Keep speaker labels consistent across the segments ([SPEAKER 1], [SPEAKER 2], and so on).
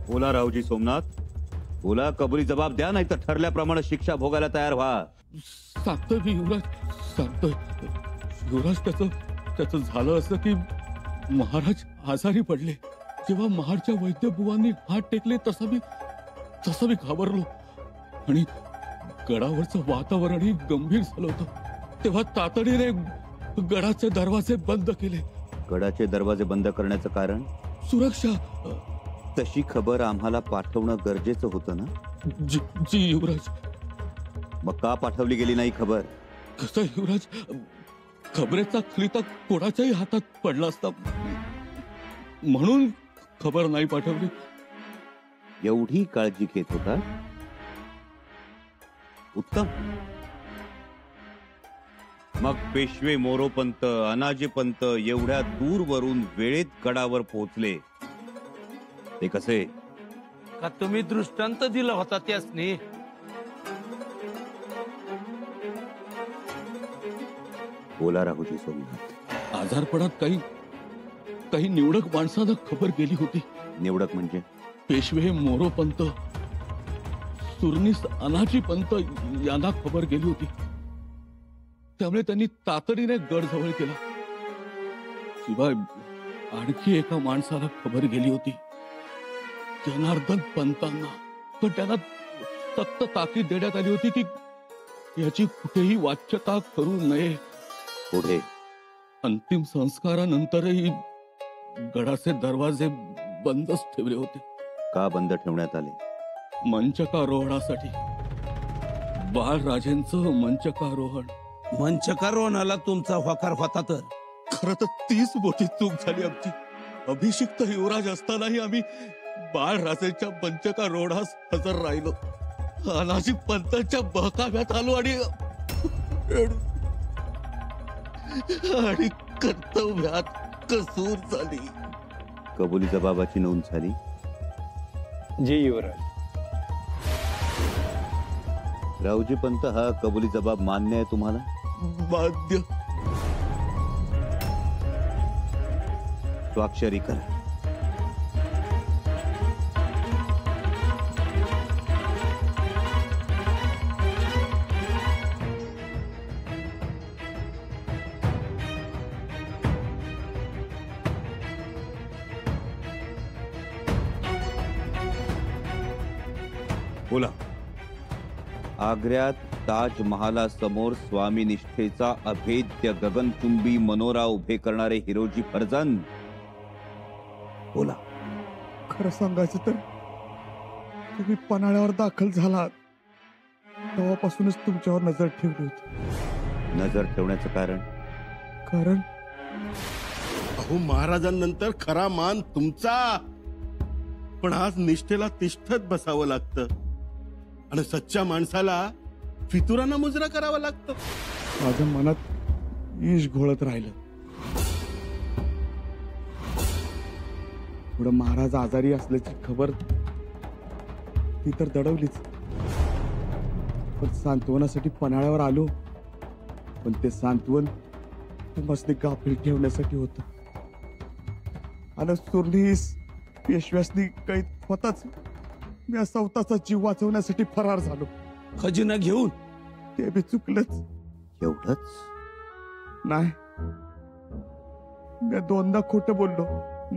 [SPEAKER 1] बोला रावजी सोमनाथ, बोला. कबुली जबाब द्या, नाही तर ठरल्याप्रमाणे शिक्षा भोगायला तयार व्हा.
[SPEAKER 2] सांगतोय मी युवराज, सांगतोय. युवराज, त्याचं झालं असं की महाराज आजारी पडले. जेव्हा महाडच्या वैद्यबुवांनी हात टेकले तसं मी घाबरलो आणि गडावरचं वातावरणही गंभीर झालं होतं. तेव्हा तातडीने गडाचे दरवाजे बंद केले.
[SPEAKER 1] गडाचे दरवाजे बंद करण्याचं कारण?
[SPEAKER 2] सुरक्षा.
[SPEAKER 1] तशी खबर आम्हाला पाठवणं गरजेचं होतं ना?
[SPEAKER 2] जी युवराज.
[SPEAKER 1] मग का पाठवली गेली नाही खबर?
[SPEAKER 2] कसं युवराज, खबरेचा खलिता कोणाच्याही हातात पडला असता म्हणून खबर नाही पाठवली.
[SPEAKER 1] एवढी काळजी घेत होता? उत्तम. मग पेशवे मोरोपंत, अनाजीपंत एवढ्या दूरवरून वेळेत गडावर पोहोचले ते कसे?
[SPEAKER 3] का तुम्ही दृष्टांत दिला होता त्यासनी?
[SPEAKER 1] बोला राहुजी सोमनाथ.
[SPEAKER 2] आजारपणात काही निवडक माणसांना खबर गेली होती.
[SPEAKER 1] निवडक म्हणजे?
[SPEAKER 2] पेशवे मोरोपंत, सुरनीस अनाजीपंत यांना खबर गेली होती. त्यामुळे त्यांनी तातडीने गड जवळ केला. शिवाय आणखी एका माणसाला खबर गेली होती, जनार्दन पंतांना. पण त्यांना सक्त ताकीद देण्यात आली होती की याची कुठेही वाच्यता करू नये.
[SPEAKER 1] पुढे
[SPEAKER 2] अंतिम संस्कारानंतरही गडाचे दरवाजे बंदच ठेवले होते.
[SPEAKER 1] का बंद ठेवण्यात आले?
[SPEAKER 2] मंचकारोहणासाठी. बाळराजेंचं मंचकारोहण.
[SPEAKER 3] मंचकारोहणाला तुमचा होकार होता तर?
[SPEAKER 2] खरं तर तीच मोठी चूक झाली आमची. अभिषिक्त युवराज असतानाही आम्ही बाळराजेंच्या मंचकारोहणास हजर राहिलो. अनाजी पंतांच्या बहकाव्यात आलो आणि कर्तव्यात कसूर झाली.
[SPEAKER 1] कबुली जबाबाची नोंद झाली?
[SPEAKER 4] जी युवराज.
[SPEAKER 1] रावजी पंत, हा कबुली जबाब मान्य आहे तुम्हाला?
[SPEAKER 2] मान्य.
[SPEAKER 1] स्वाक्षरी करा. बोला. आग्र्यात ताजमहालासमोर स्वामी निष्ठेचा अभेद्य गगनचुंबी मनोरा उभे करणारे हिरोजी फर्जंद. बोला.
[SPEAKER 5] खरं सांगायचं तर तुम्ही पन्हाळ्यावर दाखल झालात तेव्हापासूनच तुमच्यावर नजर ठेवली होती.
[SPEAKER 1] नजर ठेवण्याचं कारण?
[SPEAKER 5] कारण
[SPEAKER 6] अहो, महाराजांनंतर खरा मान तुमचा. पण आज निष्ठेला तिष्ठत बसावं लागतं आणि सच्च्या माणसाला फितुरांना मुजरा करावा लागतं.
[SPEAKER 5] माझ्या मनात ईश घोळत राहिलं. पुढं महाराज आजारी असल्याची खबर ती तर दडवलीच, पण सांत्वनासाठी पन्हाळ्यावर आलो. पण ते सांत्वन तुम्हाला गाफील ठेवण्यासाठी होतं. आणि सुरनीस पेशव्यासनी कैद होताच मी स्वतःचा जीव वाचवण्यासाठी फरार झालो.
[SPEAKER 3] खजिना घेऊन?
[SPEAKER 5] ते बी चुकलंच.
[SPEAKER 1] एवढंच
[SPEAKER 5] नाही, मी दोनदा खोटं बोललो.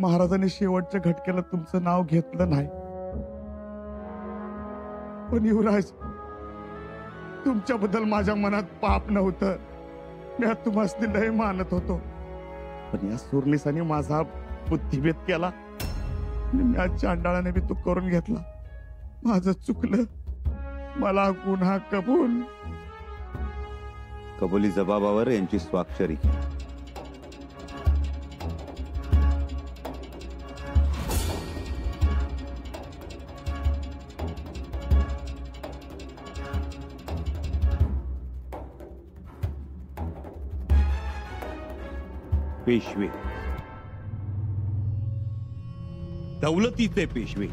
[SPEAKER 5] महाराजांनी शेवटच्या घटकेला तुमचं नाव घेतलं नाही. पण युवराज, तुमच्याबद्दल माझ्या मनात पाप नव्हतं. मी तुम्हाला लय मानत होतो. पण या सुरनीसाने माझा बुद्धिभेद केला. मी आज चांडाळाने बी तो करून घेतला. माझं चुकलं. मला गुन्हा कबूल.
[SPEAKER 1] कबुली जबाबावर यांची स्वाक्षरी. पेशवे, दौलतीचे पेशवे,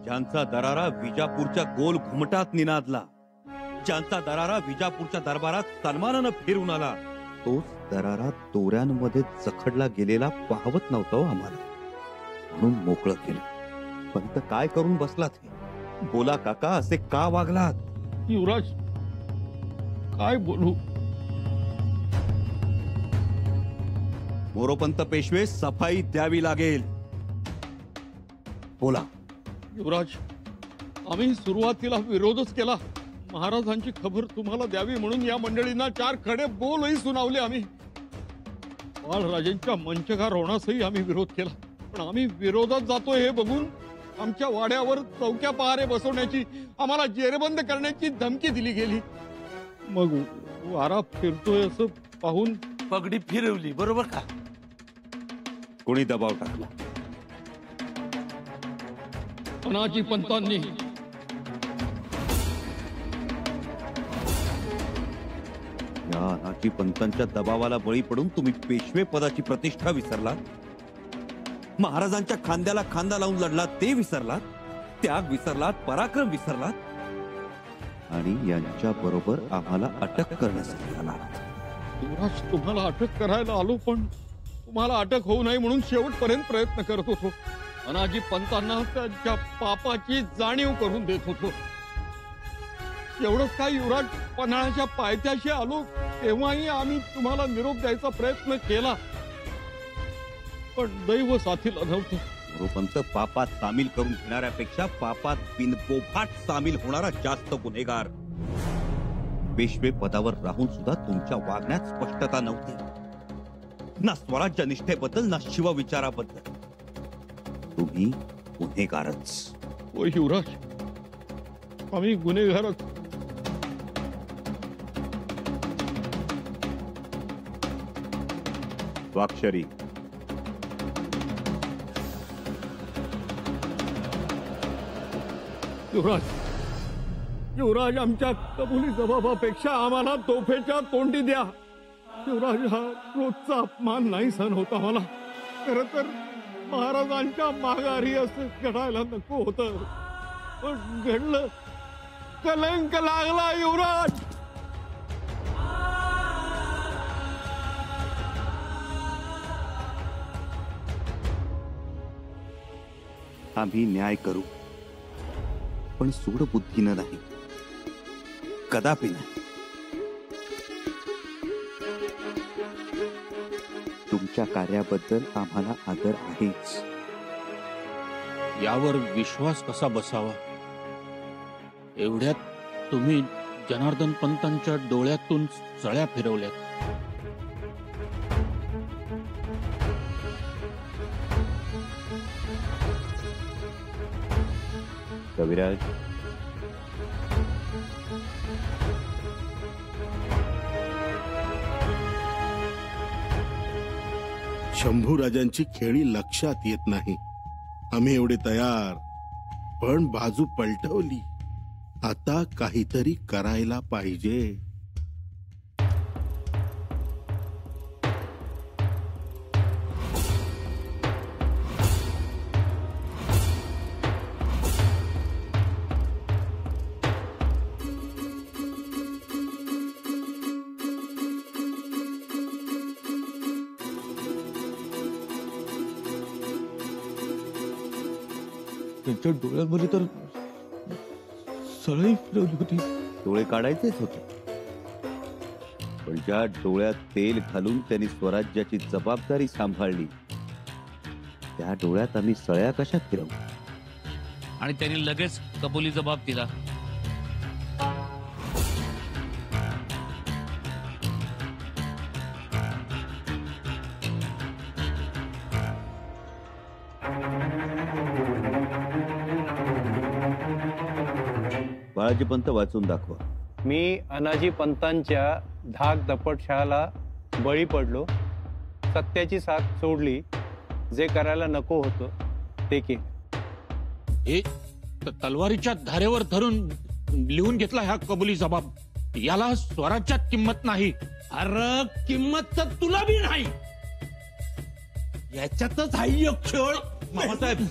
[SPEAKER 1] ज्यांचा दरारा विजापूरच्या गोल घुमटात निनादला, ज्यांचा दरारा विजापूरच्या दरबारात सन्मानानं फिरून आला, तोच दरारा तोऱ्यांमध्ये जखडला गेलेला पाहवत नव्हता आम्हाला. म्हणून मोकळं केलं. पंत काय करून बसलात हे? बोला काका, असे का वागलात?
[SPEAKER 2] युवराज, काय बोलू?
[SPEAKER 1] मोरोपंत पेशवे, सफाई द्यावी लागेल. बोला.
[SPEAKER 2] युवराज, आम्ही सुरुवातीला विरोधच केला. महाराजांची खबर तुम्हाला द्यावी म्हणून या मंडळींना 4 खडे बोलही सुनावले आम्ही. बाळराजेंच्या मंचकार होण्यासही आम्ही विरोध केला. पण आम्ही विरोधात जातोय हे बघून आमच्या वाड्यावर चौक्या पहारे बसवण्याची, आम्हाला जेरबंद करण्याची धमकी दिली गेली. मग वारा फिरतोय असं पाहून
[SPEAKER 3] पगडी फिरवली, बरोबर का?
[SPEAKER 1] कोणी दबाव टाकला?
[SPEAKER 2] अनाजी पंतांनी.
[SPEAKER 1] या अनाजी पंतांच्या दबावाला बळी पडून तुम्ही पेशवे पदाची प्रतिष्ठा विसरलात. महाराजांच्या खांद्याला खांदा लावून लढलात ते विसरलात. त्याग विसरलात, पराक्रम विसरलात आणि यांच्या बरोबर आम्हाला अटक करण्यासाठी आलात.
[SPEAKER 2] युवराज, तुम्हाला अटक करायला आलो, पण तुम्हाला अटक होऊ नये म्हणून शेवटपर्यंत प्रयत्न करत होतो. अनाजी पंतांना त्यांच्या पापाची जाणीव करून देत होतो. एवढंच काय युवराज, पन्हाळ्याच्या पायथ्याशी आलो तेव्हाही आम्ही तुम्हाला निरोप द्यायचा प्रयत्न केला, पण दैव साथीला नव्हतं.
[SPEAKER 1] मोरोपंत, पापात सामील करून घेणाऱ्यापेक्षा पापात बिनपोभाट सामील होणारा जास्त गुन्हेगार. पेशवे पदावर राहून सुद्धा तुमच्या वागण्यात स्पष्टता नव्हती, ना स्वराज्य निष्ठेबद्दल ना शिवविचाराबद्दल. तुम्ही गुन्हेगारच.
[SPEAKER 2] ओ युवराज, आम्ही गुन्हेगारच.
[SPEAKER 1] स्वाक्षरी.
[SPEAKER 2] युवराज, युवराज, आमच्या कबुली जबाबापेक्षा आम्हाला तोफेच्या तोंडी द्या. युवराज, हा रोजचा अपमान नाही सहन होता मला. खरं तर महाराजांच्या माघारी असं घडायला नको होतं, पण घडलं. कलंक लागला युवराज.
[SPEAKER 1] आम्ही न्याय करू, पण सूडबुद्धीनं नाही, कदापि नाही. तुमच्या कार्याबद्दल आम्हाला आदर आहेच.
[SPEAKER 2] यावर विश्वास कसा बसावा? एवढ्यात तुम्ही जनार्दन पंतांच्या डोळ्यातून सळ्या फिरवल्यात.
[SPEAKER 1] कविराज,
[SPEAKER 6] शंभूराजांची खेळी लक्षात येत नाही. आम्ही एवढे तयार, पण बाजू पलटवली. आता काहीतरी करायला पाहिजे.
[SPEAKER 2] त्यांच्या डोळ्यांमध्ये तर सळई फिरवली होती.
[SPEAKER 1] डोळे काढायचेच होते, पण ज्या डोळ्यात तेल घालून त्यांनी स्वराज्याची जबाबदारी सांभाळली, त्या डोळ्यात आम्ही सळ्या कशा फिरवू?
[SPEAKER 7] आणि त्यांनी लगेच कबुली जबाब दिला.
[SPEAKER 1] बाळाजी पंत, वाचून दाखवा.
[SPEAKER 4] मी अनाजी पंतांच्या धाक दपटशाला बळी पडलो, सत्याची साथ सोडली, जे करायला नको होतं ते केलं.
[SPEAKER 2] हे तलवारीच्या धारेवर धरून लिहून घेतला हा कबुली जबाब. याला स्वराज्यात किंमत नाही.
[SPEAKER 3] अरे किंमत तर तुला बी नाही. याच्यातच आहे एक खेळ.
[SPEAKER 1] मामासाहेब,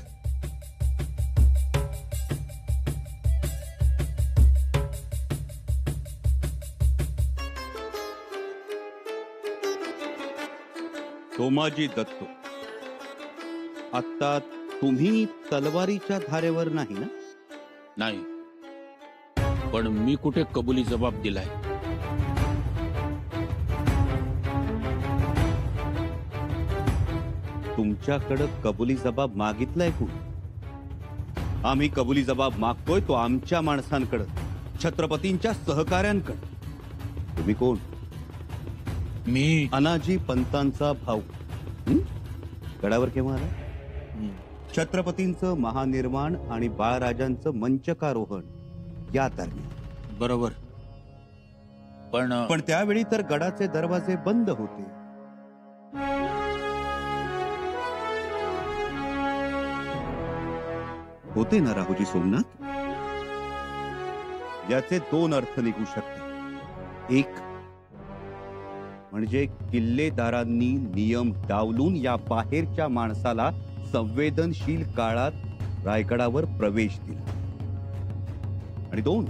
[SPEAKER 1] सोमाजी दत्तो, आता तुम्ही तलवारीच्या धारेवर नाही ना?
[SPEAKER 2] नाही, पण मी कुठे कबुली जबाब दिलाय?
[SPEAKER 1] तुमच्याकडे कबुली जबाब मागितलाय कोण? आम्ही कबुली जबाब मागतोय तो आमच्या माणसांकडे, छत्रपतींच्या सहकाऱ्यांकडे. तुम्ही कोण?
[SPEAKER 2] मी
[SPEAKER 1] अनाजी पंतांचा भाऊ. हं? गडावर केव्हा आला? छत्रपतींचं महानिर्वाण आणि बाळराजांचं मंचकारोहण या दरम्यान.
[SPEAKER 2] बरोबर, पण
[SPEAKER 1] त्यावेळी तर गडाचे दरवाजे बंद होते. होते ना राहुजी सोमनाथ? याचे दोन अर्थ निघू शकतात. एक म्हणजे किल्लेदारांनी नियम डावलून या बाहेरच्या माणसाला संवेदनशील काळात रायगडावर प्रवेश दिला. आणि दोन,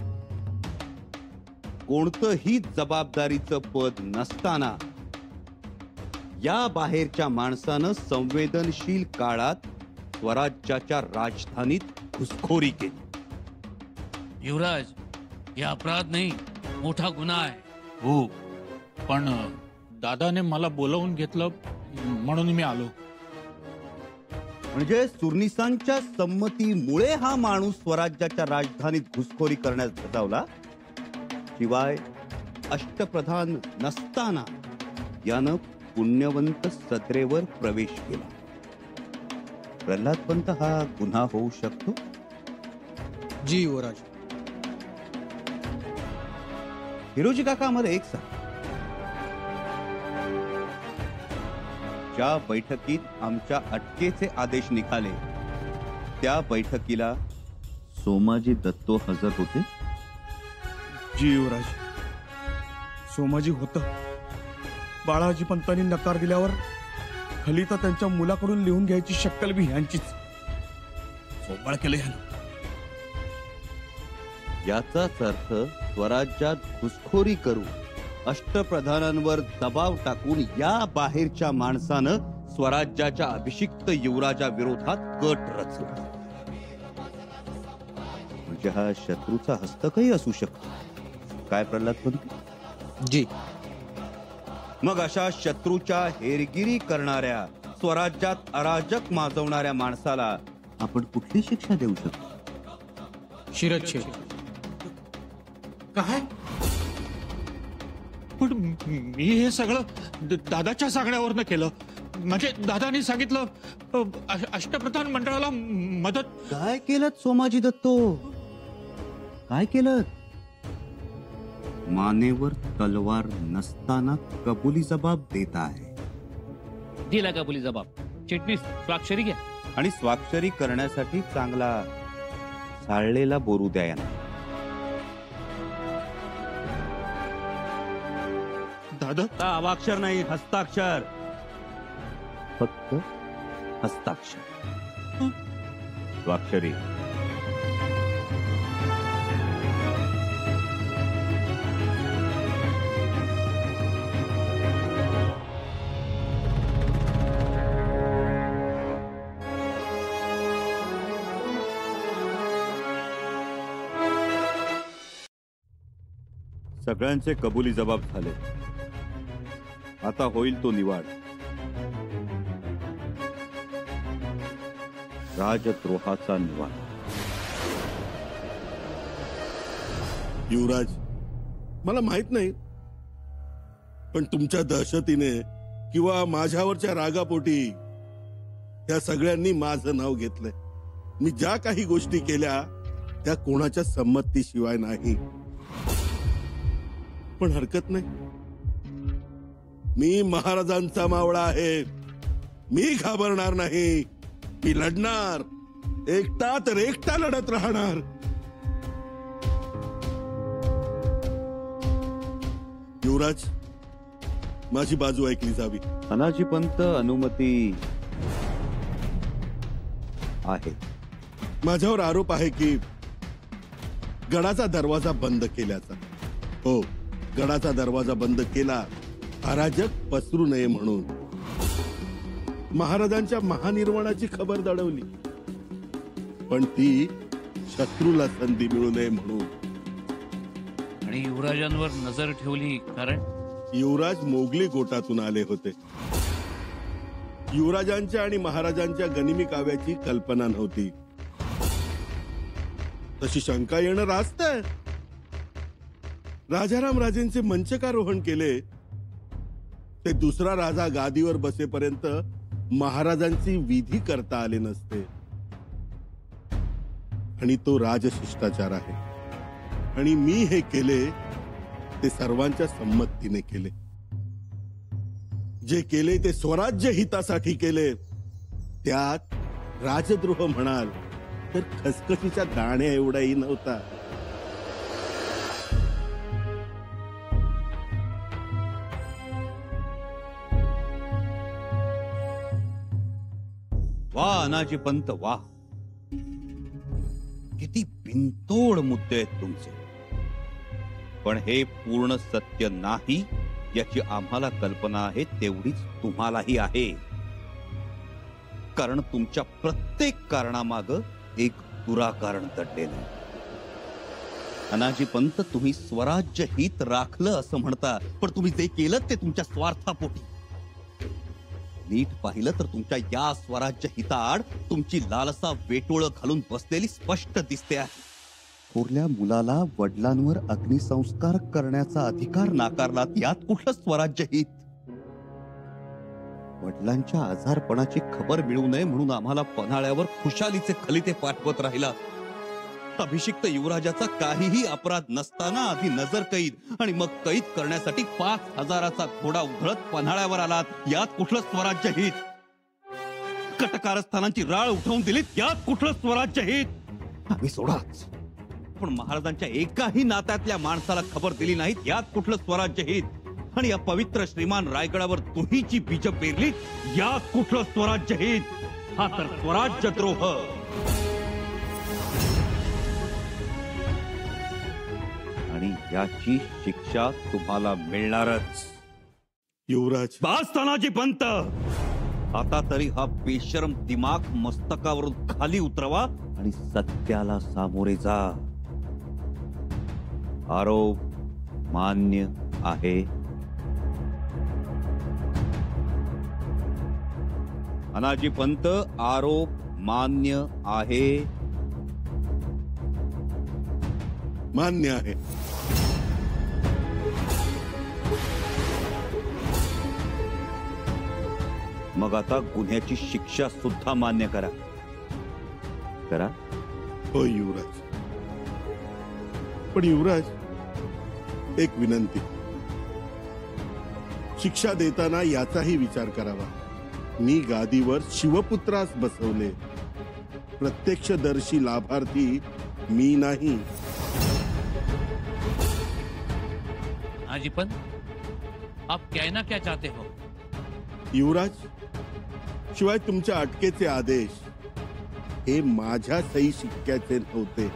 [SPEAKER 1] कोणतंही जबाबदारीचं पद नसताना या बाहेरच्या माणसानं संवेदनशील काळात स्वराज्याच्या राजधानीत घुसखोरी केली.
[SPEAKER 7] युवराज, हे अपराध नाही, मोठा गुन्हा आहे.
[SPEAKER 2] हो, पण दादाने मला बोलावून घेतलं म्हणून मी आलो.
[SPEAKER 1] म्हणजे सुरनिसांच्या संमतीमुळे हा माणूस स्वराज्याच्या राजधानीत घुसखोरी करण्यास धजावला. शिवाय अष्टप्रधान नसताना यानं पुण्यवंत सत्रेवर प्रवेश केला. प्रल्हाद पंत हा गुन्हा होऊ शकतो?
[SPEAKER 8] जी युवराज.
[SPEAKER 1] हिरोजी काका आम्हाला एक सांग, ज्या बैठकीत आमच्या अटकेचे आदेश निघाले त्या बैठकीला सोमाजी दत्तो हजर होते?
[SPEAKER 5] जी युवराज, सोमाजी होत. बाळाजी पंतांनी नकार दिल्यावर खलिता त्यांच्या मुलाकडून लिहून घ्यायची शक्कल बी ह्यांचीच. सोबाळ केलं ह्यानं.
[SPEAKER 1] याचाच अर्थ स्वराज्यात घुसखोरी करून अष्टप्रधानांवर दबाव टाकून या बाहेरच्या माणसानं स्वराज्याच्या अभिषिक्त युवराजा विरोधात कट रचला. म्हणजे हा शत्रूचा हस्तकही असू शकतो. काय प्रल्हाद पंत?
[SPEAKER 8] जी.
[SPEAKER 1] मग अशा शत्रूच्या हेरगिरी करणाऱ्या, स्वराज्यात अराजक माजवणाऱ्या माणसाला आपण कुठली शिक्षा देऊ शकतो?
[SPEAKER 8] शिरच्छेद.
[SPEAKER 2] काय? पण मी हे सगळं दादाच्या सांगण्यावरनं केलं. म्हणजे दादानी सांगितलं अष्टप्रधान मंडळाला मदत.
[SPEAKER 1] काय केलं सोमाजी दत्तो? काय केलं? मानेवर तलवार नसताना कबुली जबाब देत आहे.
[SPEAKER 7] दिला कबुली जबाब. चिटणीस, स्वाक्षरी घ्या.
[SPEAKER 1] आणि स्वाक्षरी करण्यासाठी चांगला साळलेला बोरू द्या यांना.
[SPEAKER 2] दादा,
[SPEAKER 1] अवाक्षर नाही, हस्ताक्षर. फक्त हस्ताक्षर. स्वाक्षरी. सगळ्यांचे कबुली जबाब झाले. आता होईल तो निवाड. राजद्रोहाचा निवाड.
[SPEAKER 6] युवराज, मला माहित नाही, पण तुमच्या दहशतीने किंवा माझ्यावरच्या रागापोटी त्या सगळ्यांनी माझं नाव घेतलंय. मी ज्या काही गोष्टी केल्या त्या कोणाच्या संमतीशिवाय नाही. पण हरकत नाही, मी महाराजांचा मावळा आहे. मी घाबरणार नाही. मी लढणार. एकटा तर एकटा लढत राहणार. युवराज, माझी बाजू ऐकली जावी.
[SPEAKER 1] अनाजी पंत, अनुमती आहे.
[SPEAKER 6] माझ्यावर आरोप आहे की गडाचा दरवाजा बंद केल्याचा. हो, गडाचा दरवाजा बंद केला अराजक पसरू नये म्हणून. महाराजांच्या महानिर्वाणाची खबर दडवली. पण ती शत्रूला संधी मिळू नये म्हणून.
[SPEAKER 7] आणि युवराजांवर नजर ठेवली कारण
[SPEAKER 6] युवराज मोगली गोटातून आले होते. युवराजांच्या आणि महाराजांच्या गनिमी काव्याची कल्पना नव्हती. तशी शंका येणं रास्त आहे. राजाराम राजेंचे मंचकारोहण केले ते दुसरा राजा गादीवर बसेपर्यंत महाराजांची विधी करता आले नसते. आणि तो राजशिष्टाचार आहे. आणि मी हे केले ते सर्वांच्या संमतीने केले. जे केले ते स्वराज्य हितासाठी केले. त्यात राजद्रोह म्हणाल तर खसखशीच्या दाण्या एवढाही नव्हता.
[SPEAKER 1] वा अनाजी पंत वा, किती बिनतोड मुद्दे आहेत तुमचे. पण हे पूर्ण सत्य नाही याची आम्हाला कल्पना आहे, तेवढीच तुम्हालाही आहे. कारण तुमच्या प्रत्येक कारणामाग एक दुराकारण दडलेलं आहे. अनाजी पंत, तुम्ही स्वराज्य हित राखलं असं म्हणता, पण तुम्ही जे केलं ते तुमच्या स्वार्थापोटी. नीट पाहिलं तर तुमच्या या स्वराज्य हिताआड तुमची लालसा वेटोळं घालून बसलेली स्पष्ट दिसते आहे. थोरल्या मुलाला वडिलांवर अग्निसंस्कार करण्याचा अधिकार नाकारलात, यात कुठलं स्वराज्य हित? वडिलांच्या आजारपणाची खबर मिळू नये म्हणून आम्हाला पन्हाळ्यावर खुशालीचे खलिते पाठवत राहिला. अभिषिक्त युवराजाचा काहीही अपराध नसताना आधी नजर कैद आणि मग कैद करण्यासाठी 5,000चा घोडा उधळत पन्हाळ्यावर आलात, यात कुठलं स्वराज्य हित? कटकारस्थानांची राळ उठवून दिलीत, यात कुठलं स्वराज्य हित? आम्ही सोडाच, पण महाराजांच्या एकाही नात्यातल्या माणसाला खबर दिली नाहीत, यात कुठलं स्वराज्य हित? आणि या पवित्र श्रीमान रायगडावर तुहीची बीज पेरलीत, यात कुठलं स्वराज्य हित? हा तर स्वराज्य द्रोह. आणि याची शिक्षा तुम्हाला मिळणारच.
[SPEAKER 6] युवराज,
[SPEAKER 1] बास तानाजी पंत, आता तरी हा बेशरम दिमाग मस्तकावरून खाली उतरवा आणि सत्याला सामोरे जा. आरोप मान्य आहे. अनाजी पंत, आरोप मान्य आहे.
[SPEAKER 6] मान्य आहे.
[SPEAKER 1] मग आता गुन्ह्याची शिक्षा सुद्धा मान्य करा. करा.
[SPEAKER 6] हो युवराज. पण युवराज, एक विनंती. शिक्षा देताना याचाही विचार करावा. मी गादीवर शिवपुत्रास बसवले. प्रत्यक्षदर्शी लाभार्थी मी नाही.
[SPEAKER 7] अनाजीपन, आप कहना क्या चाहते हो?
[SPEAKER 6] युवराज, शिवाय तुमच्या अटकेचे आदेश हे माझ्या सही शिक्क्याचे नव्हते.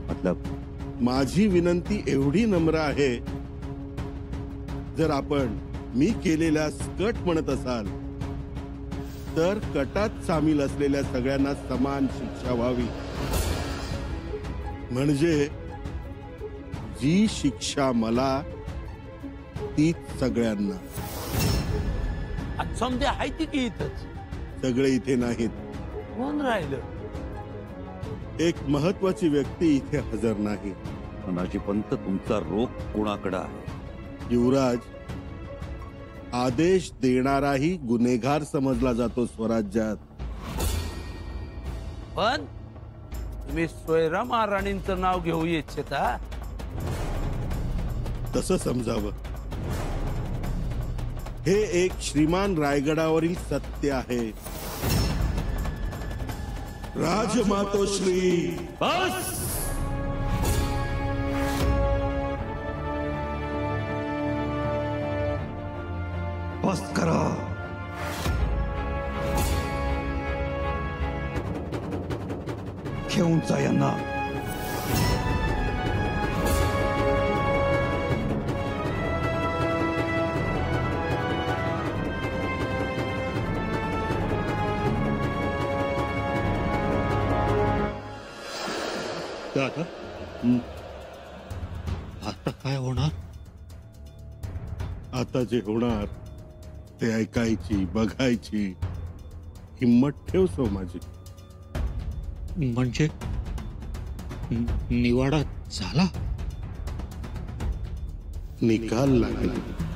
[SPEAKER 1] मतलब
[SPEAKER 6] माझी विनंती एवढी नम्र आहे, जर आपण मी केलेल्या स्कट म्हणत असाल तर कटात सामील असलेल्या सगळ्यांना समान शिक्षा व्हावी. म्हणजे जी शिक्षा मला तीच सगळ्यांना.
[SPEAKER 3] समजा आहे ती की इथंच
[SPEAKER 6] सगळे इथे नाहीत.
[SPEAKER 3] कोण राहिलं?
[SPEAKER 6] एक महत्वाची व्यक्ती इथे हजर नाही.
[SPEAKER 1] अनाजी पंत, तुमचा रोग कोणाकडे आहे?
[SPEAKER 6] युवराज, आदेश देणाराही गुन्हेगार समजला जातो स्वराज्यात.
[SPEAKER 3] पण तुम्ही सोयरा महाराणींचं नाव घेऊ इच्छिता?
[SPEAKER 6] तसं समजावं. हे एक श्रीमान रायगडावरील सत्य आहे. राजमातोश्री,
[SPEAKER 1] बस. बस करा. घेऊन जा यांना.
[SPEAKER 2] दादा आता काय होणार?
[SPEAKER 6] आता जे होणार ते ऐकायची बघायची हिम्मत ठेव सोमाजी.
[SPEAKER 2] म्हणजे निवाडा झाला?
[SPEAKER 6] निकाल लागला.